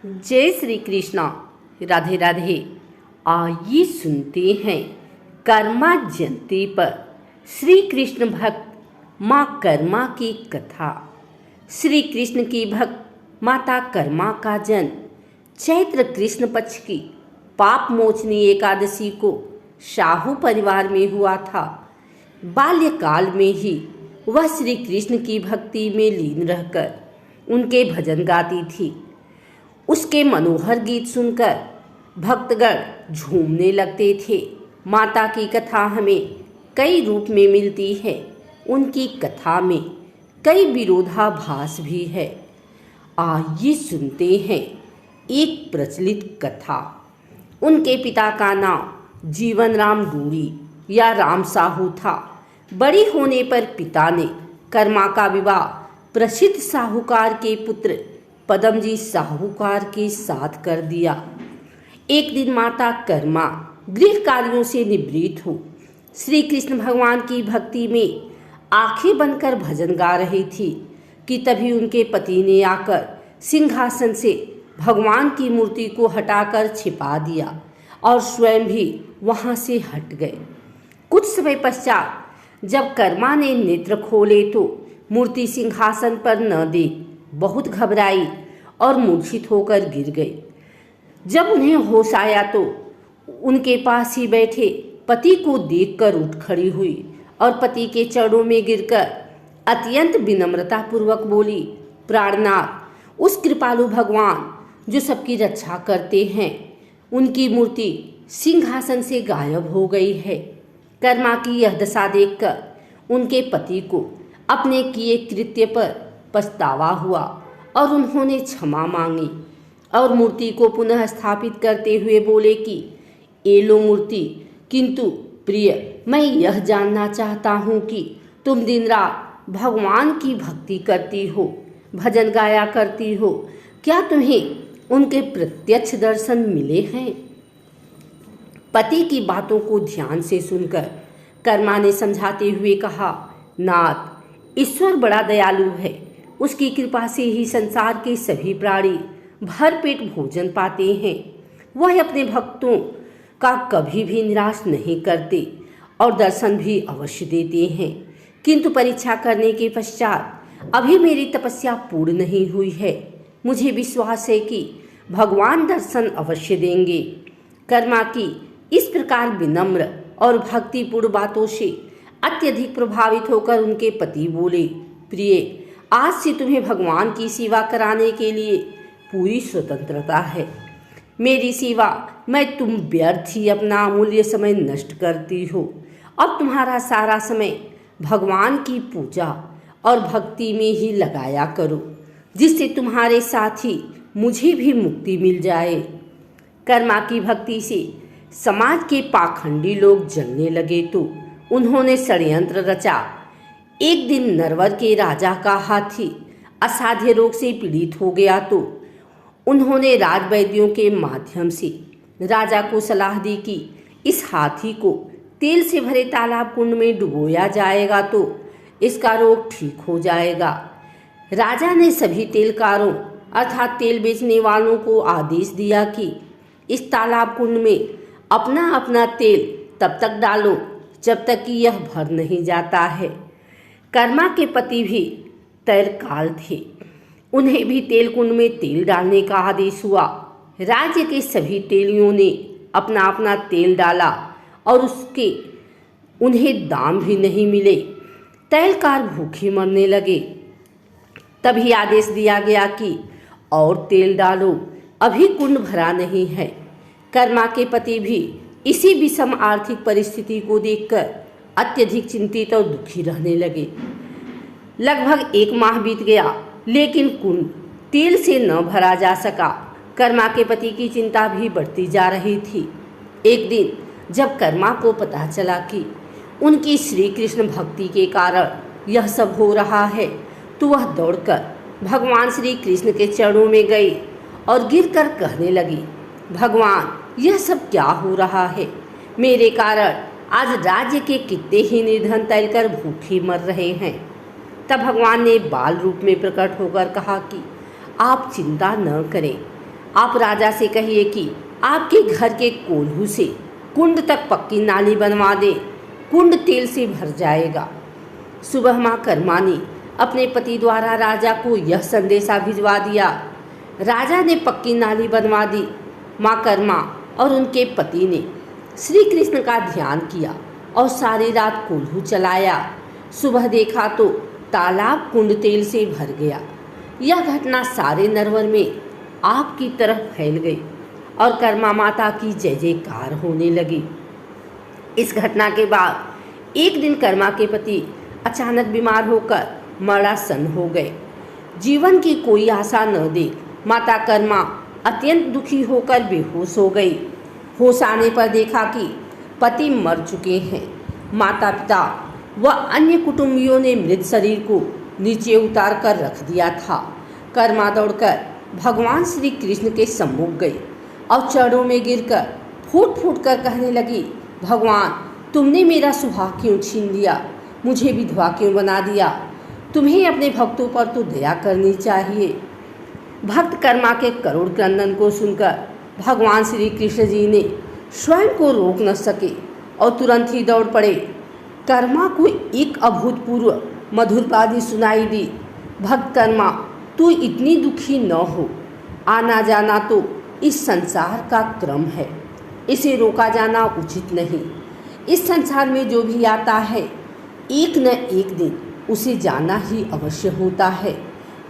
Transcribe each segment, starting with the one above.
जय श्री कृष्णा। राधे राधे। आइए सुनते हैं कर्मा जयंती पर श्री कृष्ण भक्त माँ कर्मा की कथा। श्री कृष्ण की भक्त माता कर्मा का जन्म चैत्र कृष्ण पक्ष की पाप मोचनी एकादशी को शाहू परिवार में हुआ था। बाल्यकाल में ही वह श्री कृष्ण की भक्ति में लीन रहकर उनके भजन गाती थी। उसके मनोहर गीत सुनकर भक्तगण झूमने लगते थे। माता की कथा हमें कई रूप में मिलती है। उनकी कथा में कई विरोधाभास भी है। आइए सुनते हैं एक प्रचलित कथा। उनके पिता का नाम जीवन राम डूरी या राम साहू था। बड़ी होने पर पिता ने कर्मा का विवाह प्रसिद्ध साहूकार के पुत्र पदमजी साहूकार के साथ कर दिया। एक दिन माता कर्मा गृह कार्यों से निवृत्त हो श्री कृष्ण भगवान की भक्ति में आंखें बनकर भजन गा रही थी कि तभी उनके पति ने आकर सिंहासन से भगवान की मूर्ति को हटाकर छिपा दिया और स्वयं भी वहां से हट गए। कुछ समय पश्चात जब कर्मा ने नेत्र खोले तो मूर्ति सिंहासन पर न देख बहुत घबराई और मूर्छित होकर गिर गई। जब उन्हें होश आया तो उनके पास ही बैठे पति को देखकर उठ खड़ी हुई और पति के चरणों में गिरकर अत्यंत विनम्रता पूर्वक बोली, प्राणनाथ उस कृपालु भगवान जो सबकी रक्षा करते हैं, उनकी मूर्ति सिंहासन से गायब हो गई है। कर्मा की यह दशा देखकर उनके पति को अपने किए कृत्य पर पछतावा हुआ और उन्होंने क्षमा मांगी और मूर्ति को पुनः स्थापित करते हुए बोले कि ये लो मूर्ति, किंतु प्रिय मैं यह जानना चाहता हूँ कि तुम दिन रात भगवान की भक्ति करती हो, भजन गाया करती हो, क्या तुम्हें उनके प्रत्यक्ष दर्शन मिले हैं? पति की बातों को ध्यान से सुनकर कर्मा ने समझाते हुए कहा, नाथ ईश्वर बड़ा दयालु है। उसकी कृपा से ही संसार के सभी प्राणी भरपेट भोजन पाते हैं। वह अपने भक्तों का कभी भी निराश नहीं करते और दर्शन भी अवश्य देते हैं। किंतु परीक्षा करने के पश्चात अभी मेरी तपस्या पूर्ण नहीं हुई है। मुझे विश्वास है कि भगवान दर्शन अवश्य देंगे। कर्मा की इस प्रकार विनम्र और भक्तिपूर्ण बातों से अत्यधिक प्रभावित होकर उनके पति बोले, प्रिय आज से तुम्हें भगवान की सेवा कराने के लिए पूरी स्वतंत्रता है। मेरी सेवा मैं तुम व्यर्थ ही अपना अमूल्य समय नष्ट करती हो। अब तुम्हारा सारा समय भगवान की पूजा और भक्ति में ही लगाया करो, जिससे तुम्हारे साथ ही मुझे भी मुक्ति मिल जाए। कर्मा की भक्ति से समाज के पाखंडी लोग जलने लगे तो उन्होंने षड्यंत्र रचा। एक दिन नरवर के राजा का हाथी असाध्य रोग से पीड़ित हो गया तो उन्होंने राजवैद्यों के माध्यम से राजा को सलाह दी कि इस हाथी को तेल से भरे तालाब कुंड में डुबोया जाएगा तो इसका रोग ठीक हो जाएगा। राजा ने सभी तेलकारों अर्थात तेल बेचने वालों को आदेश दिया कि इस तालाब कुंड में अपना अपना तेल तब तक डालो जब तक कि यह भर नहीं जाता है। कर्मा के पति भी तैरकाल थे। उन्हें भी तेल कुंड में तेल डालने का आदेश हुआ। राज्य के सभी तेलियों ने अपना अपना तेल डाला और उसके उन्हें दाम भी नहीं मिले। तैलकार भूखे मरने लगे। तभी आदेश दिया गया कि और तेल डालो, अभी कुंड भरा नहीं है। कर्मा के पति भी इसी विषम आर्थिक परिस्थिति को देखकर अत्यधिक चिंतित और दुखी रहने लगे। लगभग 1 माह बीत गया लेकिन कुंड तेल से न भरा जा सका। कर्मा के पति की चिंता भी बढ़ती जा रही थी। एक दिन जब कर्मा को पता चला कि उनकी श्री कृष्ण भक्ति के कारण यह सब हो रहा है तो वह दौड़कर भगवान श्री कृष्ण के चरणों में गई और गिरकर कहने लगी, भगवान यह सब क्या हो रहा है? मेरे कारण आज राज्य के कितने ही निर्धन तैलकर भूखे मर रहे हैं। तब भगवान ने बाल रूप में प्रकट होकर कहा कि आप चिंता न करें, आप राजा से कहिए कि आपके घर के कोल्हू से कुंड तक पक्की नाली बनवा दे, कुंड तेल से भर जाएगा। सुबह माँ कर्मा ने अपने पति द्वारा राजा को यह संदेशा भिजवा दिया। राजा ने पक्की नाली बनवा दी। माँ कर्मा और उनके पति ने श्री कृष्ण का ध्यान किया और सारी रात कोल्हू चलाया। सुबह देखा तो तालाब कुंड तेल से भर गया। यह घटना सारे नरवर में आग की तरह फैल गई और कर्मा माता की जय जयकार होने लगी। इस घटना के बाद एक दिन कर्मा के पति अचानक बीमार होकर मरणासन्न हो गए। जीवन की कोई आशा न देख माता कर्मा अत्यंत दुखी होकर बेहोश हो गई। होश आने पर देखा कि पति मर चुके हैं। माता पिता व अन्य कुटुंबियों ने मृत शरीर को नीचे उतार कर रख दिया था। कर्मा दौड़कर भगवान श्री कृष्ण के सम्मुख गई और चरणों में गिरकर फूट फूट कर कहने लगी, भगवान तुमने मेरा सुहाग क्यों छीन लिया, मुझे विधवा क्यों बना दिया, तुम्हें अपने भक्तों पर तो दया करनी चाहिए। भक्त कर्मा के करुण क्रंदन को सुनकर भगवान श्री कृष्ण जी ने स्वयं को रोक न सके और तुरंत ही दौड़ पड़े। कर्मा को एक अभूतपूर्व मधुर बात सुनाई दी, भक्त कर्मा तू इतनी दुखी न हो, आना जाना तो इस संसार का क्रम है, इसे रोका जाना उचित नहीं। इस संसार में जो भी आता है एक न एक दिन उसे जाना ही अवश्य होता है।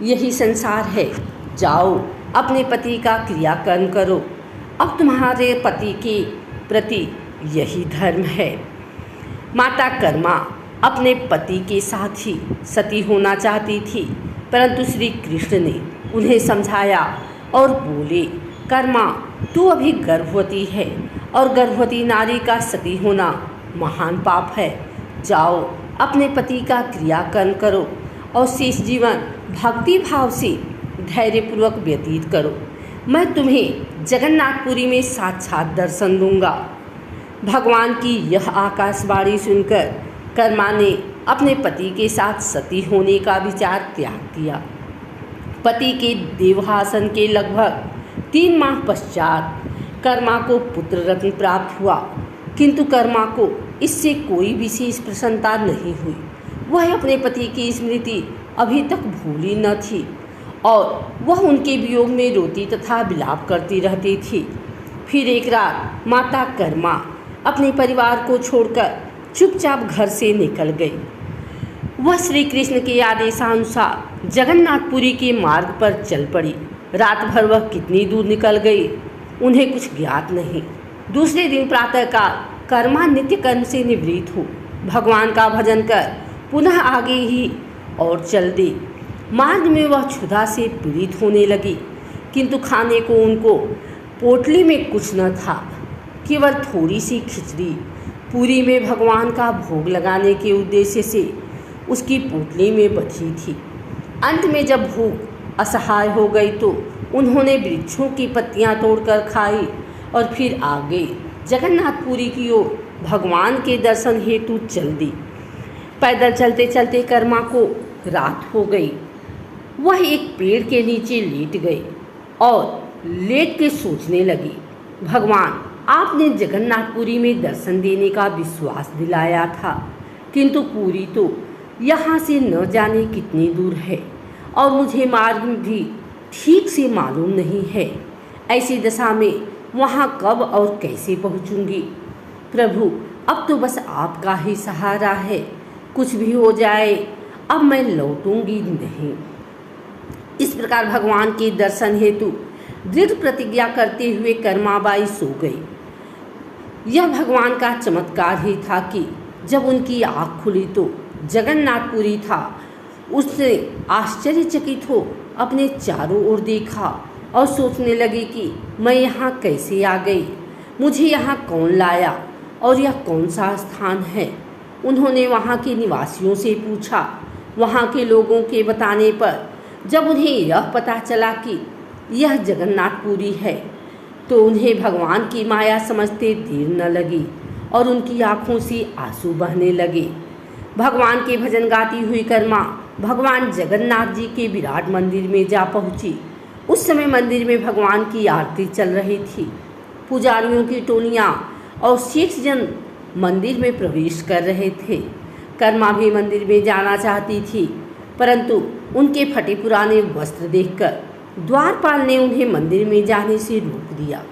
यही संसार है, जाओ अपने पति का क्रियाकर्म करो। अब तुम्हारे पति के प्रति यही धर्म है। माता कर्मा अपने पति के साथ ही सती होना चाहती थी, परंतु श्री कृष्ण ने उन्हें समझाया और बोले, कर्मा तू अभी गर्भवती है और गर्भवती नारी का सती होना महान पाप है। जाओ अपने पति का क्रियाकर्म करो और शेष जीवन भक्ति भाव से धैर्यपूर्वक व्यतीत करो। मैं तुम्हें जगन्नाथपुरी में साक्षात दर्शन दूंगा। भगवान की यह आकाशवाणी सुनकर कर्मा ने अपने पति के साथ सती होने का विचार त्याग दिया। पति के देवहासन के लगभग 3 माह पश्चात कर्मा को पुत्र रत्न प्राप्त हुआ, किंतु कर्मा को इससे कोई विशेष प्रसन्नता नहीं हुई। वह अपने पति की स्मृति अभी तक भूली न थी और वह उनके वियोग में रोती तथा विलाप करती रहती थी। फिर एक रात माता कर्मा अपने परिवार को छोड़कर चुपचाप घर से निकल गई। वह श्री कृष्ण के आदेशानुसार जगन्नाथपुरी के मार्ग पर चल पड़ी। रात भर वह कितनी दूर निकल गई उन्हें कुछ ज्ञात नहीं। दूसरे दिन प्रातःकाल कर्मा नित्य कर्म से निवृत्त हो भगवान का भजन कर पुनः आगे ही और चल दी। मार्ग में वह क्षुधा से पीड़ित होने लगी, किंतु खाने को उनको पोटली में कुछ न था, केवल थोड़ी सी खिचड़ी। पूरी में भगवान का भोग लगाने के उद्देश्य से उसकी पोटली में बची थी। अंत में जब भूख असहाय हो गई तो उन्होंने वृक्षों की पत्तियां तोड़कर खाई और फिर आगे जगन्नाथपुरी की ओर भगवान के दर्शन हेतु चल दी। पैदल चलते चलते कर्मा को रात हो गई। वह एक पेड़ के नीचे लेट गई और लेट के सोचने लगी, भगवान आपने जगन्नाथपुरी में दर्शन देने का विश्वास दिलाया था, किंतु पूरी तो यहाँ से न जाने कितनी दूर है और मुझे मार्ग भी ठीक से मालूम नहीं है। ऐसी दशा में वहाँ कब और कैसे पहुँचूंगी। प्रभु अब तो बस आपका ही सहारा है, कुछ भी हो जाए अब मैं लौटूंगी नहीं। इस प्रकार भगवान के दर्शन हेतु दृढ़ प्रतिज्ञा करते हुए कर्माबाई सो गई। यह भगवान का चमत्कार ही था कि जब उनकी आँख खुली तो जगन्नाथपुरी था। उसने आश्चर्यचकित हो अपने चारों ओर देखा और सोचने लगी कि मैं यहाँ कैसे आ गई, मुझे यहाँ कौन लाया और यह कौन सा स्थान है। उन्होंने वहाँ के निवासियों से पूछा। वहाँ के लोगों के बताने पर जब उन्हें यह पता चला कि यह जगन्नाथपुरी है तो उन्हें भगवान की माया समझते देर न लगी और उनकी आँखों से आंसू बहने लगे। भगवान के भजन गाती हुई कर्मा भगवान जगन्नाथ जी के विराट मंदिर में जा पहुँची। उस समय मंदिर में भगवान की आरती चल रही थी। पुजारियों की टोलियाँ और शेष जन मंदिर में प्रवेश कर रहे थे। कर्मा भी मंदिर में जाना चाहती थी, परंतु उनके फटे पुराने वस्त्र देखकर द्वारपाल ने उन्हें मंदिर में जाने से रोक दिया।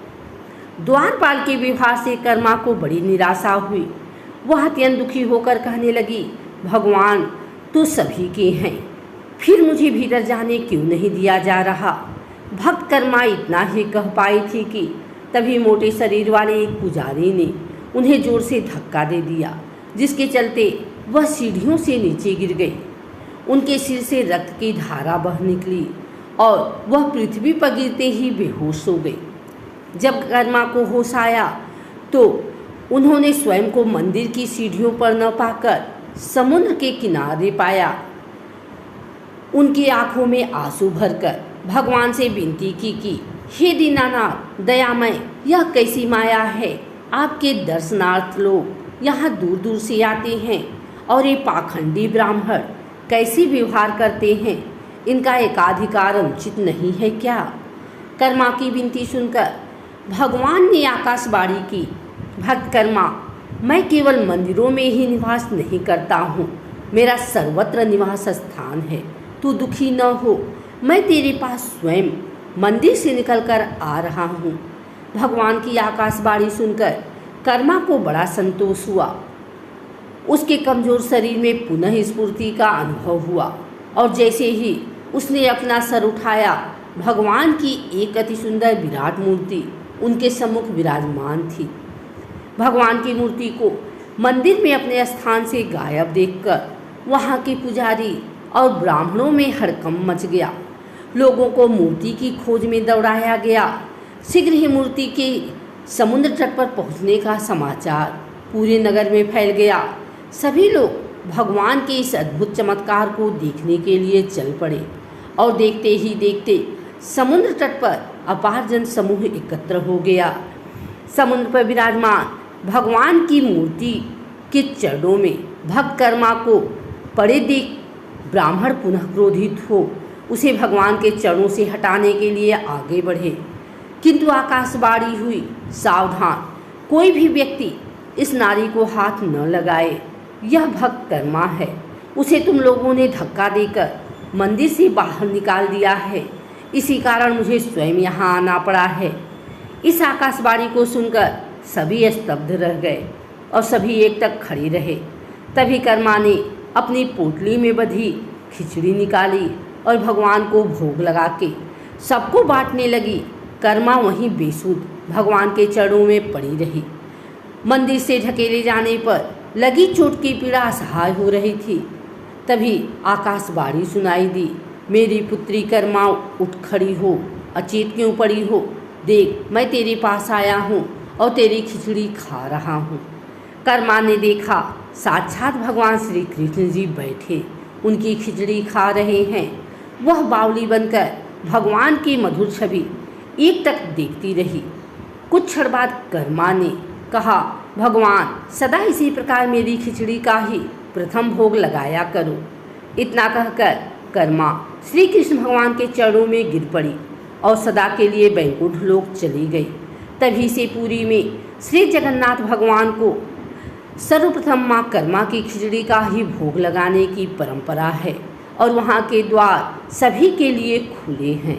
द्वारपाल के व्यवहार से कर्मा को बड़ी निराशा हुई। वह अत्यंत दुखी होकर कहने लगी, भगवान तो सभी के हैं, फिर मुझे भीतर जाने क्यों नहीं दिया जा रहा। भक्त कर्मा इतना ही कह पाई थी कि तभी मोटे शरीर वाले एक पुजारी ने उन्हें जोर से धक्का दे दिया, जिसके चलते वह सीढ़ियों से नीचे गिर गई। उनके सिर से रक्त की धारा बह निकली और वह पृथ्वी पर गिरते ही बेहोश हो गई। जब कर्मा को होश आया तो उन्होंने स्वयं को मंदिर की सीढ़ियों पर न पाकर समुद्र के किनारे पाया। उनकी आंखों में आंसू भरकर भगवान से विनती की कि हे दीनानाथ दयामय, यह कैसी माया है। आपके दर्शनार्थ लोग यहाँ दूर दूर से आते हैं और ये पाखंडी ब्राह्मण कैसे व्यवहार करते हैं, इनका एकाधिकार अनुचित नहीं है क्या। कर्मा की विनती सुनकर भगवान ने आकाशवाणी की, भक्त कर्मा, मैं केवल मंदिरों में ही निवास नहीं करता हूँ, मेरा सर्वत्र निवास स्थान है। तू दुखी न हो, मैं तेरे पास स्वयं मंदिर से निकलकर आ रहा हूँ। भगवान की आकाशवाणी सुनकर कर्मा को बड़ा संतोष हुआ। उसके कमजोर शरीर में पुनः स्फूर्ति का अनुभव हुआ और जैसे ही उसने अपना सर उठाया, भगवान की एक अति सुंदर विराट मूर्ति उनके सम्मुख विराजमान थी। भगवान की मूर्ति को मंदिर में अपने स्थान से गायब देखकर वहाँ के पुजारी और ब्राह्मणों में हड़कंप मच गया। लोगों को मूर्ति की खोज में दौड़ाया गया। शीघ्र ही मूर्ति के समुद्र तट पर पहुँचने का समाचार पूरे नगर में फैल गया। सभी लोग भगवान के इस अद्भुत चमत्कार को देखने के लिए चल पड़े और देखते ही देखते समुद्र तट पर अपार जन समूह एकत्र हो गया। समुद्र पर विराजमान भगवान की मूर्ति के चरणों में भक्त कर्मा को पड़े देख ब्राह्मण पुनः क्रोधित हो उसे भगवान के चरणों से हटाने के लिए आगे बढ़े, किंतु आकाशवाणी हुई, सावधान, कोई भी व्यक्ति इस नारी को हाथ न लगाए, यह भक्त कर्मा है। उसे तुम लोगों ने धक्का देकर मंदिर से बाहर निकाल दिया है, इसी कारण मुझे स्वयं यहाँ आना पड़ा है। इस आकाशवाणी को सुनकर सभी स्तब्ध रह गए और सभी एक तक खड़े रहे। तभी कर्मा ने अपनी पोटली में बंधी खिचड़ी निकाली और भगवान को भोग लगा के सबको बांटने लगी। कर्मा वहीं बेसुध भगवान के चरणों में पड़ी रही। मंदिर से ढकेले जाने पर लगी चोट की पीड़ा असहाय हो रही थी। तभी आकाशवाणी सुनाई दी, मेरी पुत्री कर्मा उठ खड़ी हो, अचेत क्यों पड़ी हो, देख मैं तेरे पास आया हूँ और तेरी खिचड़ी खा रहा हूँ। कर्मा ने देखा साक्षात भगवान श्री कृष्ण जी बैठे उनकी खिचड़ी खा रहे हैं। वह बावली बनकर भगवान की मधुर छवि एक तक देखती रही। कुछ क्षण बाद कर्मा ने कहा, भगवान सदा इसी प्रकार मेरी खिचड़ी का ही प्रथम भोग लगाया करो। इतना कहकर कर्मा श्री कृष्ण भगवान के चरणों में गिर पड़ी और सदा के लिए बैकुंठ लोक चली गई। तभी से पुरी में श्री जगन्नाथ भगवान को सर्वप्रथम माँ कर्मा की खिचड़ी का ही भोग लगाने की परंपरा है और वहाँ के द्वार सभी के लिए खुले हैं।